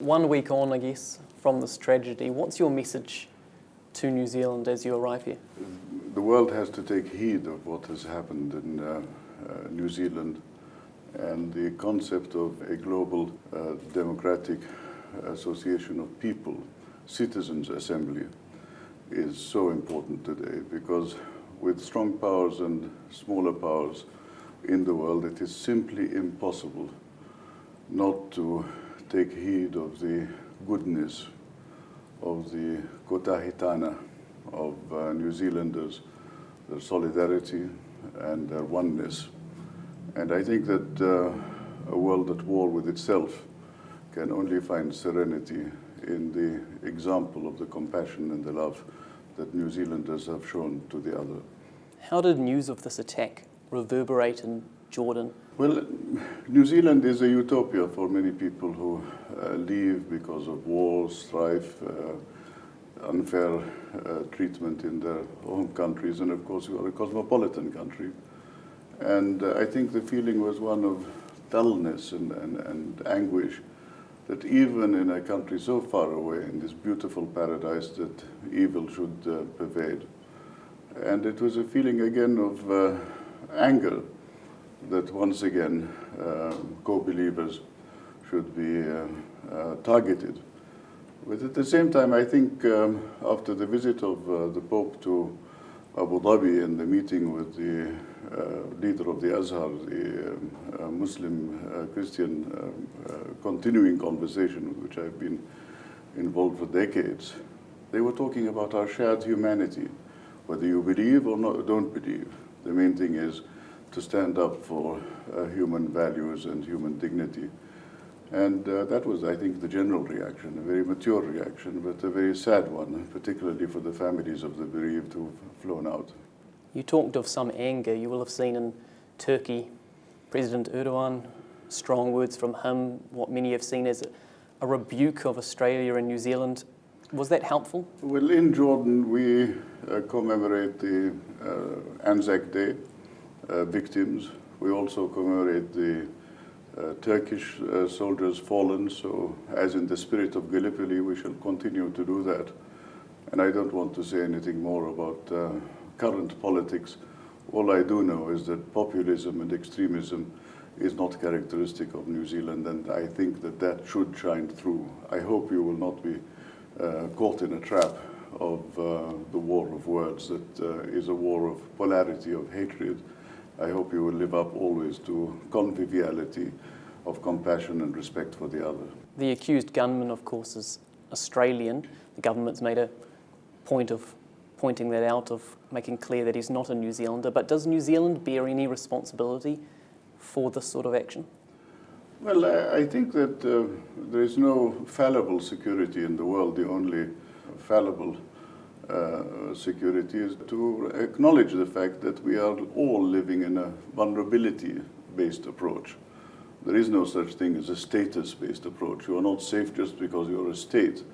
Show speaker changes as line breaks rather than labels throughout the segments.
1 week on, I guess, from this tragedy, what's your message to New Zealand as you arrive here?
The world has to take heed of what has happened in New Zealand, and the concept of a global democratic association of people, citizens' assembly, is so important today, because with strong powers and smaller powers in the world, it is simply impossible not to take heed of the goodness of the kotahitana of New Zealanders, their solidarity and their oneness. And I think that a world at war with itself can only find serenity in the example of the compassion and the love that New Zealanders have shown to the other.
How did news of this attack reverberate in Jordan?
Well, New Zealand is a utopia for many people who leave because of war, strife, unfair treatment in their home countries, and of course we are a cosmopolitan country. And I think the feeling was one of dullness and anguish, that even in a country so far away, in this beautiful paradise, that evil should pervade. And it was a feeling again of anger, that once again co-believers should be targeted. But at the same time, I think after the visit of the Pope to Abu Dhabi and the meeting with the leader of the Azhar, the Muslim Christian continuing conversation with which I've been involved for decades, they were talking about our shared humanity. Whether you believe or not, don't believe, the main thing is to stand up for human values and human dignity. And that was, I think, the general reaction, a very mature reaction, but a very sad one, particularly for the families of the bereaved who've flown out.
You talked of some anger. You will have seen in Turkey, President Erdogan, strong words from him, what many have seen as a rebuke of Australia and New Zealand. Was that helpful?
Well, in Jordan, we commemorate the Anzac Day victims. We also commemorate the Turkish soldiers fallen, so as in the spirit of Gallipoli, we shall continue to do that. And I don't want to say anything more about current politics. All I do know is that populism and extremism is not characteristic of New Zealand, and I think that that should shine through. I hope you will not be caught in a trap of the war of words that is a war of polarity, of hatred. I hope you will live up always to conviviality, of compassion and respect for the other.
The accused gunman, of course, is Australian. The government's made a point of pointing that out, of making clear that he's not a New Zealander. But does New Zealand bear any responsibility for this sort of action?
Well, I think that there is no fallible security in the world. The only fallible security is to acknowledge the fact that we are all living in a vulnerability-based approach. There is no such thing as a status-based approach. You are not safe just because you're a state.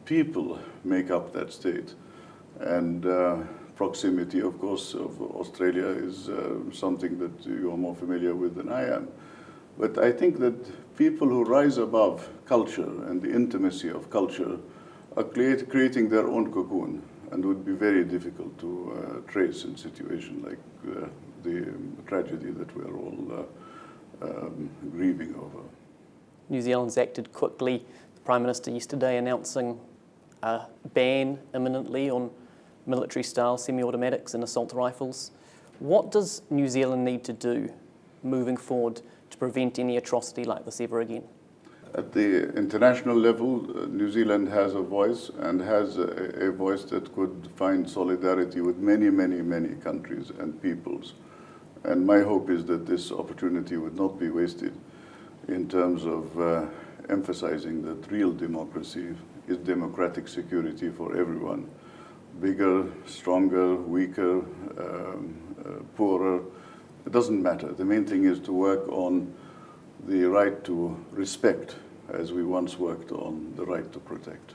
People make up that state. And proximity, of course, of Australia is something that you're more familiar with than I am. But I think that people who rise above culture and the intimacy of culture are creating their own cocoon, and would be very difficult to trace in a situation like the tragedy that we are all grieving over.
New Zealand's acted quickly. The Prime Minister yesterday announcing a ban imminently on military-style semi-automatics and assault rifles. What does New Zealand need to do moving forward to prevent any atrocity like this ever again?
At the international level, New Zealand has a voice, and has a voice that could find solidarity with many, many, many countries and peoples. And my hope is that this opportunity would not be wasted in terms of emphasizing that real democracy is democratic security for everyone. Bigger, stronger, weaker, poorer, it doesn't matter. The main thing is to work on the right to respect, as we once worked on the right to protect.